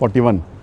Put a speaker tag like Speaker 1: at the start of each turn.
Speaker 1: 41